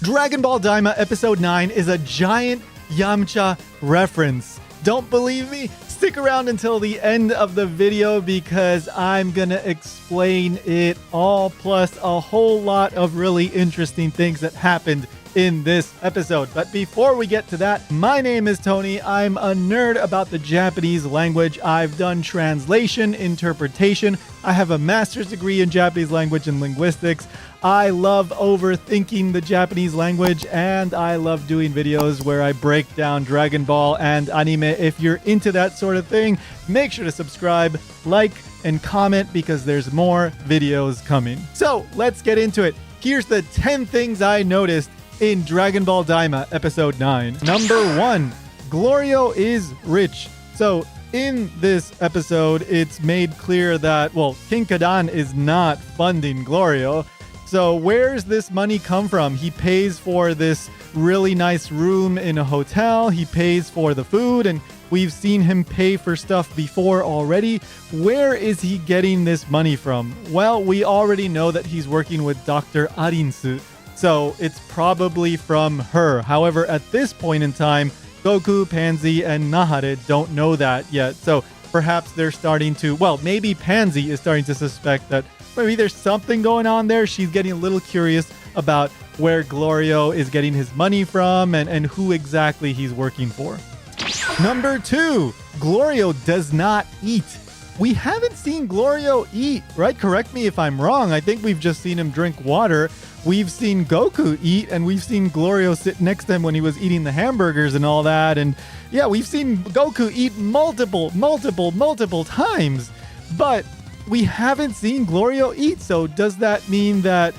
Dragon Ball DAIMA Episode 9 is a giant Yamcha reference. Don't believe me? Stick around until the end of the video because I'm gonna explain it all, plus a whole lot of really interesting things that happened in this episode. But before we get to that, my name is Tony. I'm a nerd about the Japanese language. I've done translation, interpretation. I have a master's degree in Japanese language and linguistics. I love overthinking the Japanese language, and I love doing videos where I break down Dragon Ball and anime. If you're into that sort of thing, make sure to subscribe, like, and comment because there's more videos coming. So let's get into it. Here's the 10 things I noticed in Dragon Ball DAIMA Episode 9. Number 1, Glorio is rich. So in this episode, it's made clear that, well, King Kadan is not funding Glorio. So where's this money come from? He pays for this really nice room in a hotel. He pays for the food, and we've seen him pay for stuff before already. Where is he getting this money from? Well, we already know that he's working with Dr. Arinsu, so it's probably from her. However, at this point in time, Goku, Pansy, and Nahare don't know that yet. So perhaps they're starting to, well, maybe Pansy is starting to suspect that maybe there's something going on there. She's getting a little curious about where Glorio is getting his money from and who exactly he's working for. Number 2, Glorio does not eat. We haven't seen Glorio eat, right? Correct me if I'm wrong. I think we've just seen him drink water. We've seen Goku eat, and we've seen Glorio sit next to him when he was eating the hamburgers and all that. And yeah, we've seen Goku eat multiple times. But we haven't seen Glorio eat, so does that mean that,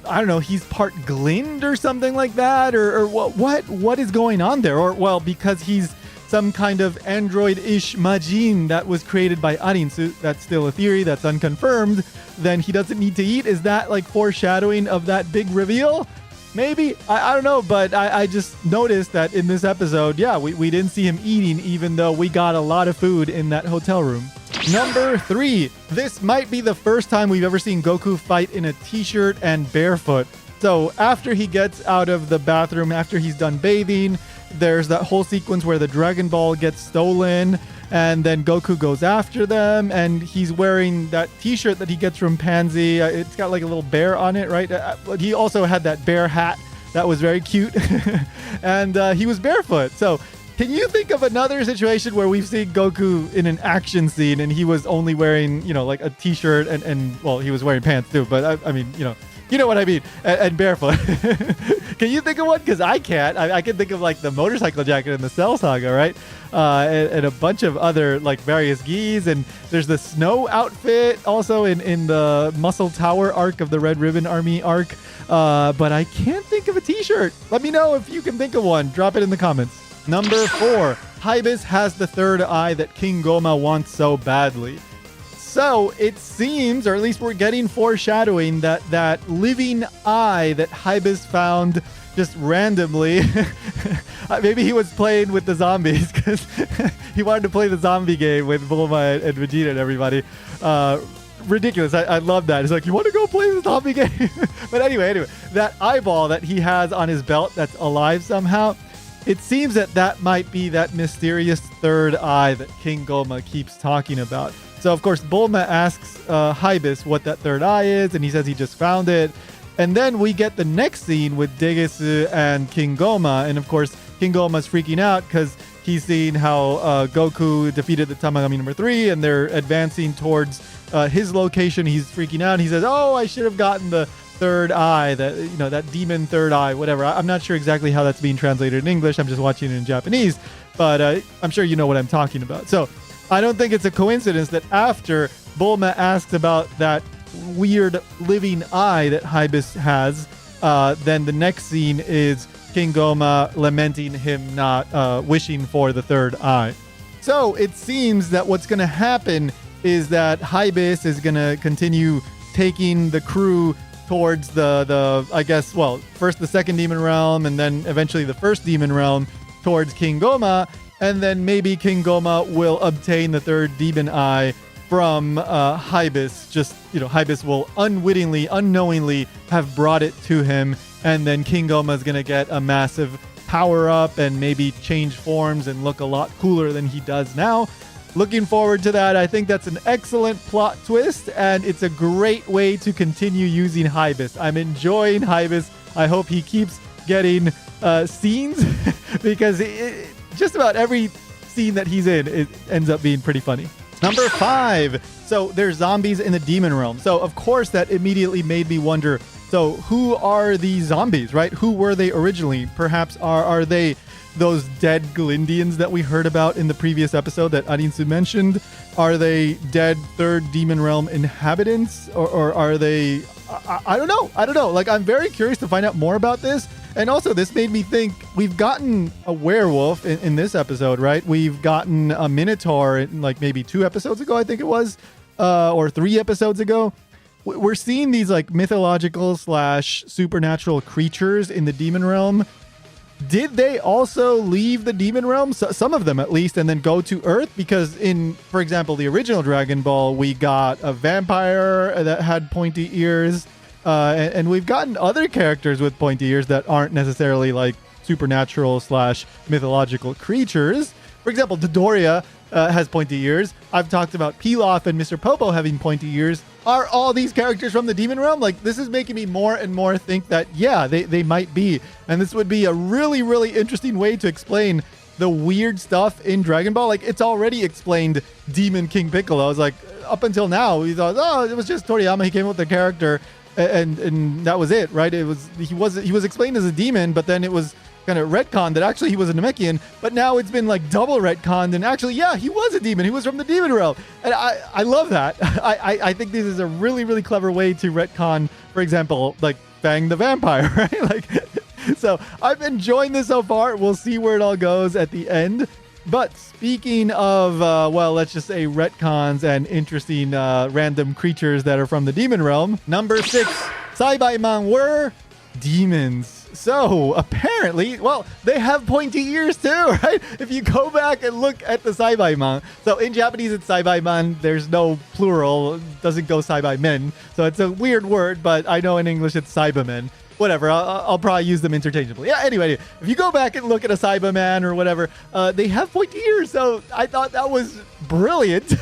I don't know, he's part Glind or something like that? Or what is going on there? Or, well, because he's some kind of android-ish Majin that was created by Arinsu, that's still a theory, that's unconfirmed, then he doesn't need to eat? Is that like foreshadowing of that big reveal? Maybe? I don't know, but I just noticed that in this episode, yeah, we didn't see him eating, even though we got a lot of food in that hotel room. Number 3, this might be the first time we've ever seen Goku fight in a t-shirt and barefoot. So after he gets out of the bathroom, after he's done bathing, there's that whole sequence where the Dragon Ball gets stolen, and then Goku goes after them, and he's wearing that t-shirt that he gets from Pansy. It's got like a little bear on it, right? He also had that bear hat that was very cute, and he was barefoot. So can you think of another situation where we've seen Goku in an action scene and he was only wearing, you know, like a t-shirt and well, he was wearing pants too, but I mean, you know what I mean, and barefoot. Can you think of one? Because I can't. I can think of like the motorcycle jacket in the Cell Saga, right? And a bunch of other like various gis, and there's the snow outfit also in the Muscle Tower arc of the Red Ribbon Army arc. But I can't think of a t-shirt. Let me know if you can think of one. Drop it in the comments. Number 4, Hybis has the third eye that King Gomah wants so badly. So it seems, or at least we're getting foreshadowing, that living eye that Hybis found just randomly. Maybe he was playing with the zombies because he wanted to play the zombie game with Bulma and Vegeta and everybody. Ridiculous. I love that. It's like, you want to go play the zombie game? But anyway, that eyeball that he has on his belt that's alive somehow, it seems that might be that mysterious third eye that King Gomah keeps talking about. So, of course, Bulma asks Hybis what that third eye is, and he says he just found it. And then we get the next scene with Degesu and King Gomah. And, of course, King Gomah's freaking out because he's seeing how Goku defeated the Tamagami number 3, and they're advancing towards his location. He's freaking out. He says, oh, I should have gotten the third eye, that demon third eye, whatever. I'm not sure exactly how that's being translated in English. I'm just watching it in Japanese. But I'm sure you know what I'm talking about. So I don't think it's a coincidence that after Bulma asks about that weird living eye that Hybis has, then the next scene is King Gomah lamenting him not wishing for the third eye. So it seems that what's going to happen is that Hybis is going to continue taking the crew towards the I guess, well, first the second demon realm and then eventually the first demon realm towards King Gomah. And then maybe King Gomah will obtain the third demon eye from Hybis. Just, Hybis will unwittingly, unknowingly have brought it to him and then King Gomah is going to get a massive power up and maybe change forms and look a lot cooler than he does now. Looking forward to that. I think that's an excellent plot twist, and it's a great way to continue using Hybis. I'm enjoying Hybis. I hope he keeps getting scenes because just about every scene that he's in, it ends up being pretty funny. Number 5. So there's zombies in the demon realm. So of course that immediately made me wonder, so who are these zombies, right? Who were they originally? Perhaps are they those dead Glindians that we heard about in the previous episode that Arinsu mentioned? Are they dead third demon realm inhabitants? Or are they... I don't know. Like, I'm very curious to find out more about this. And also, this made me think we've gotten a werewolf in this episode, right? We've gotten a minotaur in like maybe 2 episodes ago, I think it was, or 3 episodes ago. We're seeing these like mythological / supernatural creatures in the demon realm. Did they also leave the demon realm? So, some of them at least, and then go to Earth? Because in, for example, the original Dragon Ball, we got a vampire that had pointy ears. And we've gotten other characters with pointy ears that aren't necessarily like supernatural / mythological creatures. For example, Dodoria has pointy ears. I've talked about Pilaf and Mr. Popo having pointy ears. Are all these characters from the demon realm? Like, this is making me more and more think that, yeah, they might be. And this would be a really, really interesting way to explain the weird stuff in Dragon Ball. Like, it's already explained Demon King Piccolo. I was like, up until now, we thought, oh, it was just Toriyama. He came up with the character. And that was it, right? He was explained as a demon, but then it was kind of retconned that actually he was a Namekian. But now it's been like double retconned, and actually, yeah, he was a demon. He was from the demon realm, and I love that. I think this is a really, really clever way to retcon, for example, like Fang the vampire, right? Like, so I'm enjoying this so far. We'll see where it all goes at the end. But speaking of, well, let's just say retcons and interesting random creatures that are from the demon realm, number 6, Saibaiman were demons. So apparently, well, they have pointy ears too, right? If you go back and look at the Saibaiman, so in Japanese it's Saibaiman, there's no plural, it doesn't go Saibamen, so it's a weird word, but I know in English it's Saibamen. Whatever, I'll probably use them interchangeably. Yeah, anyway, if you go back and look at a Saibaman or whatever, they have pointy ears, so I thought that was brilliant.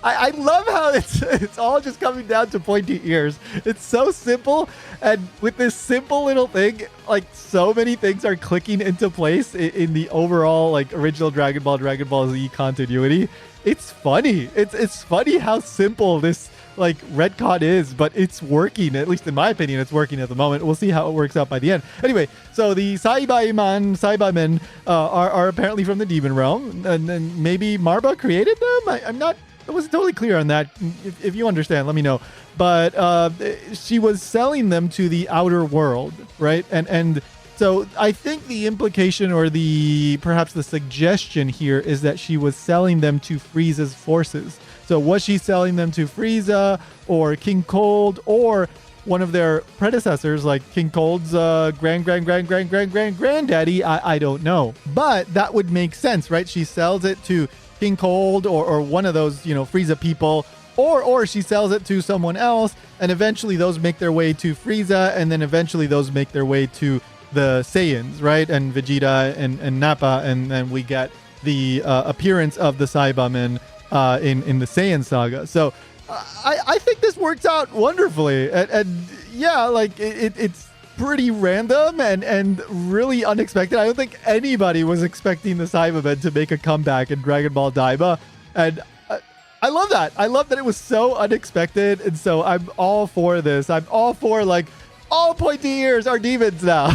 I love how it's all just coming down to pointy ears. It's so simple, and with this simple little thing, like, so many things are clicking into place in the overall, like, original Dragon Ball Z continuity. It's funny. It's funny how simple this like retcon is, but it's working. At least in my opinion, it's working at the moment. We'll see how it works out by the end. Anyway, so the Saibamen are apparently from the demon realm, and then maybe Marba created them. I wasn't totally clear on that. If you understand, let me know. But she was selling them to the outer world, right? And so I think the implication or perhaps the suggestion here is that she was selling them to Frieza's forces. So was she selling them to Frieza or King Cold or one of their predecessors, like King Cold's granddaddy? I don't know. But that would make sense, right? She sells it to King Cold or one of those, Frieza people, or she sells it to someone else, and eventually those make their way to Frieza, and then eventually those make their way to the Saiyans, right? And Vegeta and Nappa, and then we get the appearance of the Saibamen in the Saiyan saga. So I think this works out wonderfully, and yeah, like it's pretty random and really unexpected. I don't think anybody was expecting the Saibamen to make a comeback in Dragon Ball DAIMA, and I love that. I love that it was so unexpected, and so I'm all for this. I'm all for, like, all pointy ears are demons now.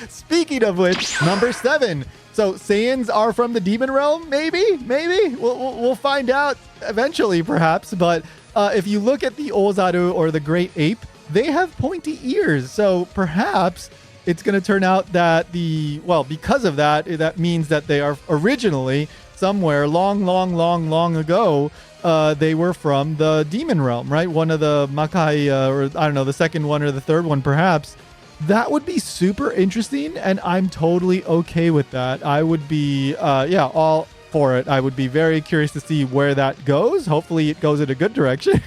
Speaking of which, number 7. So Saiyans are from the demon realm? Maybe. We'll find out eventually, perhaps. But if you look at the Oozaru or the great ape, they have pointy ears. So perhaps it's going to turn out that because of that, that means that they are originally somewhere long ago. They were from the demon realm, right? One of the Makai, or I don't know, the second one or the third one, perhaps. That would be super interesting, and I'm totally okay with that. I would be, all for it. I would be very curious to see where that goes. Hopefully it goes in a good direction.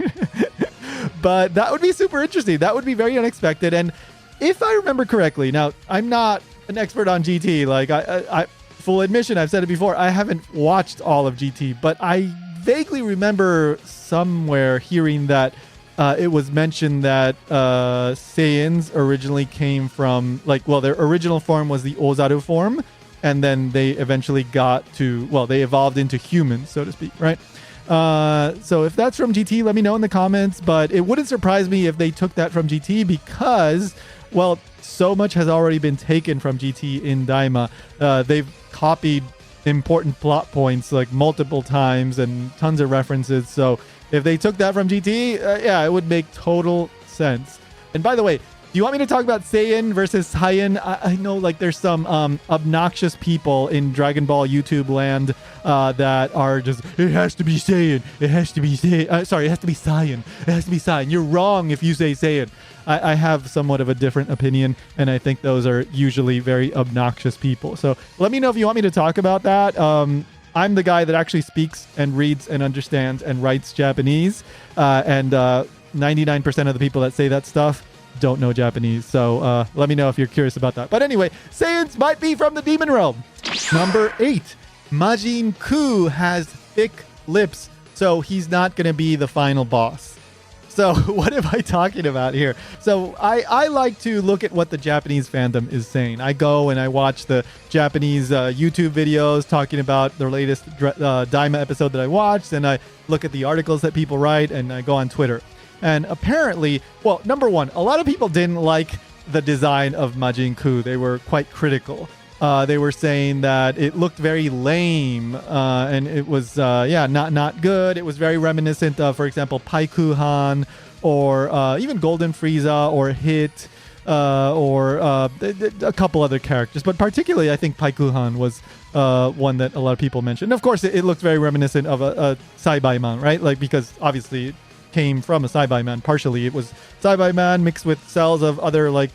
But that would be super interesting. That would be very unexpected. And if I remember correctly, now I'm not an expert on GT. Like I full admission, I've said it before, I haven't watched all of GT, but I vaguely remember somewhere hearing that it was mentioned that Saiyans originally came from, like, well, their original form was the Oozaru form, and then they eventually got to, well, they evolved into humans, so to speak, right? So if that's from GT, let me know in the comments, but it wouldn't surprise me if they took that from GT because, well, so much has already been taken from GT in Daima. They've copied important plot points like multiple times and tons of references. So if they took that from GT, yeah, it would make total sense. And by the way, do you want me to talk about Saiyan versus Saiyan? I know like there's some obnoxious people in Dragon Ball YouTube land that are just, it has to be Saiyan. It has to be Saiyan. Sorry, it has to be Saiyan. It has to be Saiyan. You're wrong if you say Saiyan. I have somewhat of a different opinion, and I think those are usually very obnoxious people. So let me know if you want me to talk about that. I'm the guy that actually speaks and reads and understands and writes Japanese, and 99% of the people that say that stuff don't know Japanese. So let me know if you're curious about that. But anyway, Saiyans might be from the demon realm. Number 8, Majin Kuu has thick lips, so he's not going to be the final boss. So what am I talking about here? So I like to look at what the Japanese fandom is saying. I go and I watch the Japanese YouTube videos talking about the latest Daima episode that I watched, and I look at the articles that people write, and I go on Twitter. And apparently, well, number one, a lot of people didn't like the design of Majin Kuu. They were quite critical. They were saying that it looked very lame, and it was, not good. It was very reminiscent of, for example, Paikuhan, or even Golden Frieza, or Hit, or a couple other characters. But particularly, I think Paikuhan was one that a lot of people mentioned. And of course, it looked very reminiscent of a Saibaiman, right? Like, because obviously it came from a Saibaiman. Partially, it was Saibaiman mixed with cells of other, like,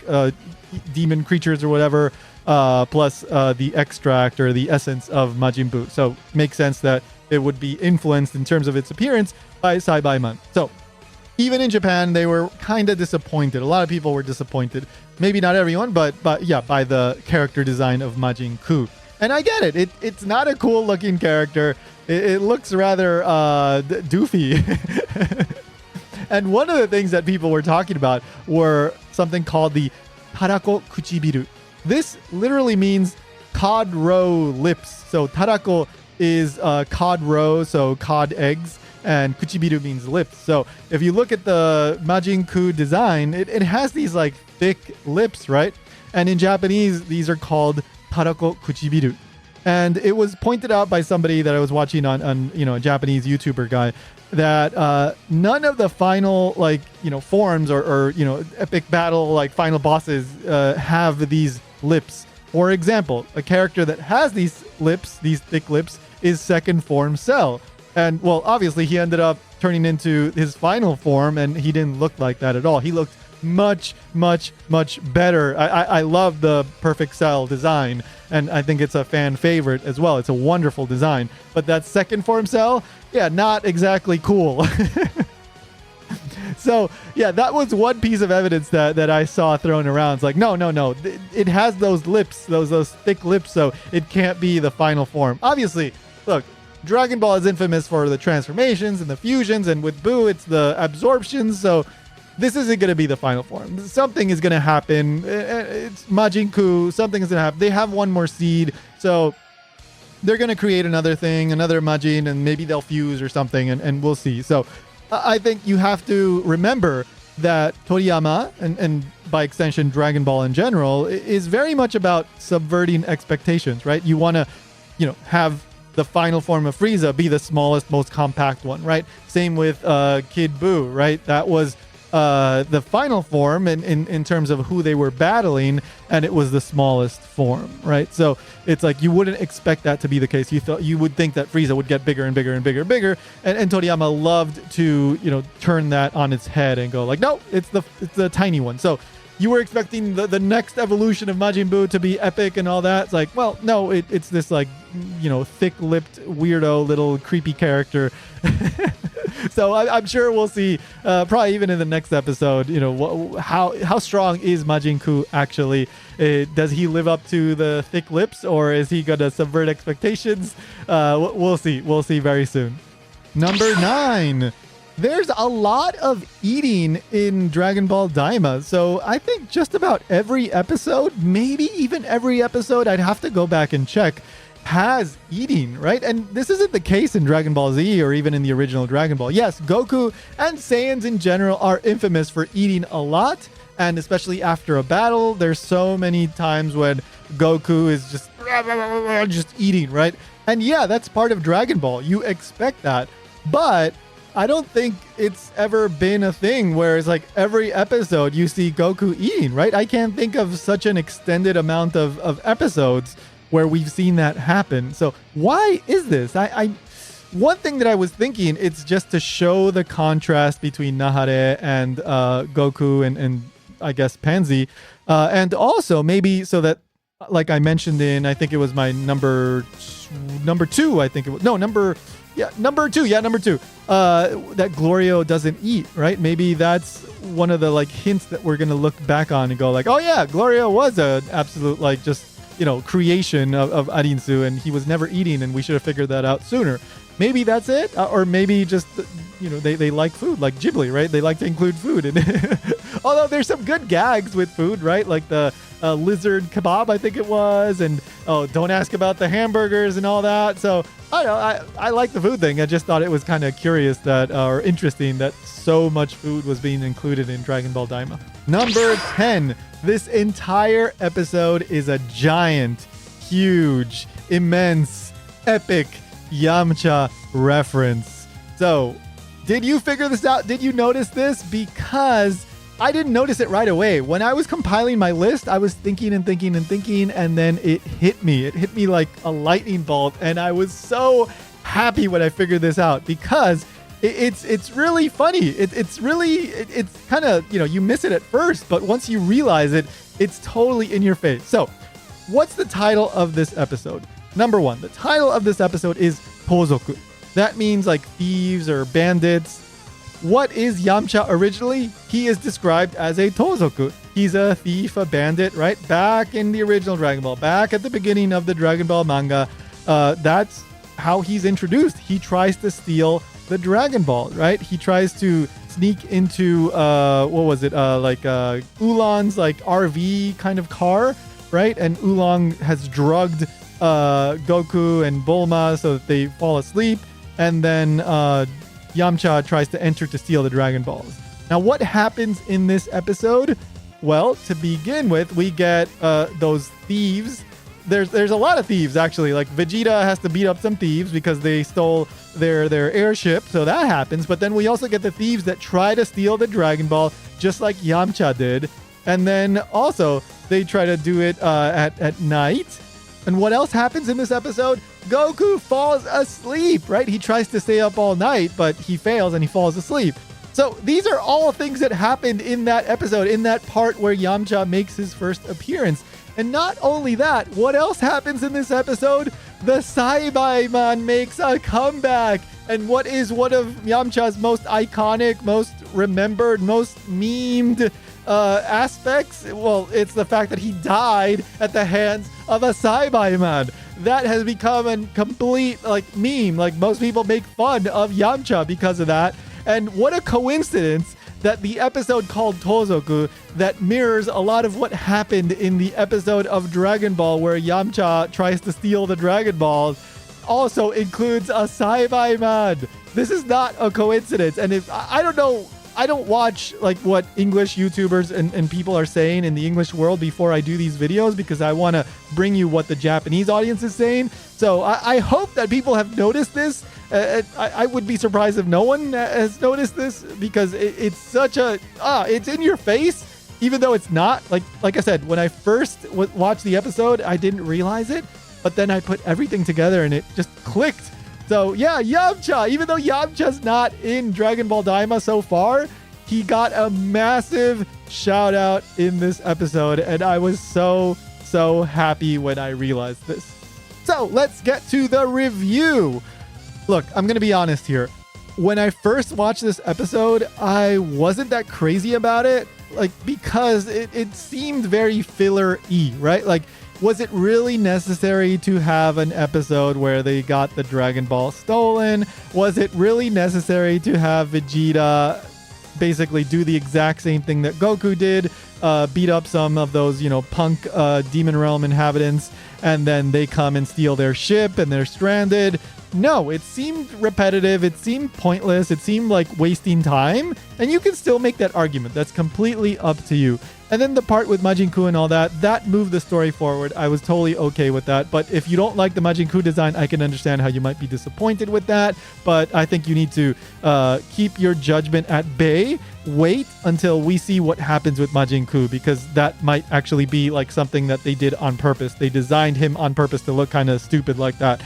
demon creatures or whatever, plus the extract or the essence of Majin Buu. So makes sense that it would be influenced in terms of its appearance by Saibaiman. So even in Japan, they were kind of disappointed. A lot of people were disappointed. Maybe not everyone, but yeah, by the character design of Majin Kuu. And I get it. It's not a cool looking character. It looks rather doofy. And one of the things that people were talking about were something called the tarako kuchibiru. This literally means cod roe lips. So tarako is cod roe, so cod eggs, and kuchibiru means lips. So if you look at the Majin Kuu design, it has these like thick lips, right? And in Japanese, these are called tarako kuchibiru. And it was pointed out by somebody that I was watching on a Japanese YouTuber guy, that none of the final forms or epic battle like final bosses have these lips. For example, a character that has these lips, these thick lips, is second form Cell. And well, obviously he ended up turning into his final form, and he didn't look like that at all. He looked much, much, much better. I love the perfect Cell design, and I think it's a fan favorite as well. It's a wonderful design. But that second form Cell, yeah, not exactly cool. So yeah, that was one piece of evidence that I saw thrown around. It's like, no. It has those lips, those thick lips, so it can't be the final form. Obviously, look, Dragon Ball is infamous for the transformations and the fusions, and with Buu, it's the absorptions, so this isn't going to be the final form. Something is going to happen. It's Majin Kuu. Something is going to happen. They have one more seed, so they're going to create another thing, another Majin, and maybe they'll fuse or something, and we'll see. So I think you have to remember that Toriyama, and by extension Dragon Ball in general, is very much about subverting expectations, right? You want to, have the final form of Frieza be the smallest, most compact one, right? Same with Kid Buu, right? That was the final form in terms of who they were battling, and it was the smallest form, right? So it's like you wouldn't expect that to be the case. You would think that Frieza would get bigger and bigger and bigger and bigger, and Toriyama loved to turn that on its head and go like, no, it's the tiny one. So you were expecting the next evolution of Majin Buu to be epic and all that. It's like, well, no, it's this like thick-lipped weirdo little creepy character. So I'm sure we'll see, probably even in the next episode, you know, how strong is Majin Kuu actually? Does he live up to the thick lips, or is he gonna subvert expectations? We'll see. We'll see very soon. Number 9. There's a lot of eating in Dragon Ball Daima. So I think just about every episode, maybe even every episode, I'd have to go back and check, has eating, right? And this isn't the case in Dragon Ball Z or even in the original Dragon Ball. Yes, Goku and Saiyans in general are infamous for eating a lot. And especially after a battle, there's so many times when Goku is just eating, right? And yeah, that's part of Dragon Ball. You expect that. But I don't think it's ever been a thing where it's like every episode you see Goku eating, right? I can't think of such an extended amount of episodes where we've seen that happen. So why is this? One thing that I was thinking, it's just to show the contrast between Nahare and Goku and I guess Pansy. And also maybe so that, like I mentioned in, I think it was my number 2, I think it was. No, number 2. That Glorio doesn't eat, right? Maybe that's one of the like hints that we're going to look back on and go like, oh yeah, Glorio was an absolute like just, you know, creation of Arinsu, and he was never eating, and we should have figured that out sooner. Maybe that's it. Or maybe just, you know, they like food, like Ghibli, right? They like to include food. And although there's some good gags with food, right? Like the lizard kebab, I think it was. And, oh, don't ask about the hamburgers and all that. So, I don't know. I like the food thing. I just thought it was kind of curious that, or interesting that so much food was being included in Dragon Ball Daima. Number 10. This entire episode is a giant, huge, immense, epic Yamcha reference. So, did you figure this out? Did you notice this? Because I didn't notice it right away. When I was compiling my list, I was thinking, and then it hit me. It hit me like a lightning bolt, and I was so happy when I figured this out because it's really funny. It's kind of, you know, you miss it at first, but once you realize it, it's totally in your face. So, what's the title of this episode? Number 1, the title of this episode is touzoku. That means like thieves or bandits. What is Yamcha originally? He is described as a touzoku. He's a thief, a bandit, right? Back in the original Dragon Ball, back at the beginning of the Dragon Ball manga, that's how he's introduced. He tries to steal the Dragon Ball, right? He tries to sneak into, Oolong's like RV kind of car, right? And Oolong has drugged Goku and Bulma so that they fall asleep. And then Yamcha tries to enter to steal the Dragon Balls. Now, what happens in this episode? Well, to begin with, we get those thieves. There's a lot of thieves, actually. Like, Vegeta has to beat up some thieves because they stole their airship, so that happens. But then we also get the thieves that try to steal the Dragon Ball, just like Yamcha did. And then also, they try to do it at night. And what else happens in this episode? Goku falls asleep, right? He tries to stay up all night, but he fails and he falls asleep. So these are all things that happened in that episode, in that part where Yamcha makes his first appearance. And not only that, what else happens in this episode? The Saibaiman makes a comeback. And what is one of Yamcha's most iconic, most remembered, most memed aspects? Well, it's the fact that he died at the hands of a Saibaiman. That has become a complete like meme. Like, most people make fun of Yamcha because of that. And what a coincidence that the episode called touzoku that mirrors a lot of what happened in the episode of Dragon Ball where Yamcha tries to steal the Dragon Balls also includes a Saibaiman. This is not a coincidence. And if I don't know, I don't watch like what English YouTubers and people are saying in the English world before I do these videos because I want to bring you what the Japanese audience is saying. So I hope that people have noticed this. I would be surprised if no one has noticed this because it's such a, it's in your face, even though it's not. Like I said, when I first watched the episode, I didn't realize it, but then I put everything together and it just clicked. So yeah, Yamcha, even though Yamcha's not in Dragon Ball Daima so far, he got a massive shout out in this episode. And I was so happy when I realized this. So let's get to the review. Look, I'm going to be honest here. when I first watched this episode, I wasn't that crazy about it, like, because it seemed very filler-y, right? Like, was it really necessary to have an episode where they got the Dragon Ball stolen? Was it really necessary to have Vegeta basically do the exact same thing that Goku did, beat up some of those, punk Demon Realm inhabitants, and then they come and steal their ship and they're stranded? No, it seemed repetitive. It seemed pointless. It seemed like wasting time. And you can still make that argument. That's completely up to you. And then the part with Majin Kuu and all that moved the story forward. I was totally okay with that. But if you don't like the Majin Kuu design, I can understand how you might be disappointed with that. But I think you need to keep your judgment at bay. Wait until we see what happens with Majin Kuu, because that might actually be like something that they did on purpose. They designed him on purpose to look kind of stupid like that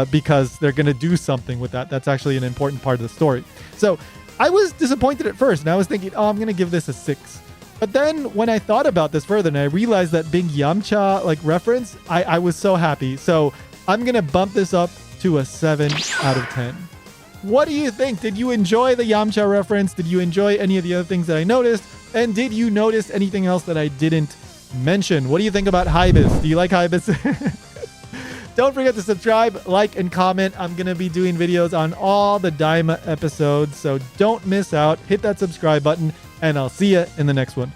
because they're going to do something with that. That's actually an important part of the story. So I was disappointed at first, and I was thinking, I'm going to give this a 6. But then when I thought about this further and I realized that big Yamcha reference, I was so happy. So I'm going to bump this up to a 7 out of 10. What do you think? Did you enjoy the Yamcha reference? Did you enjoy any of the other things that I noticed? And did you notice anything else that I didn't mention? What do you think about Hybis? Do you like Hybis? Don't forget to subscribe, like, and comment. I'm going to be doing videos on all the Daima episodes, so don't miss out. Hit that subscribe button, and I'll see you in the next one.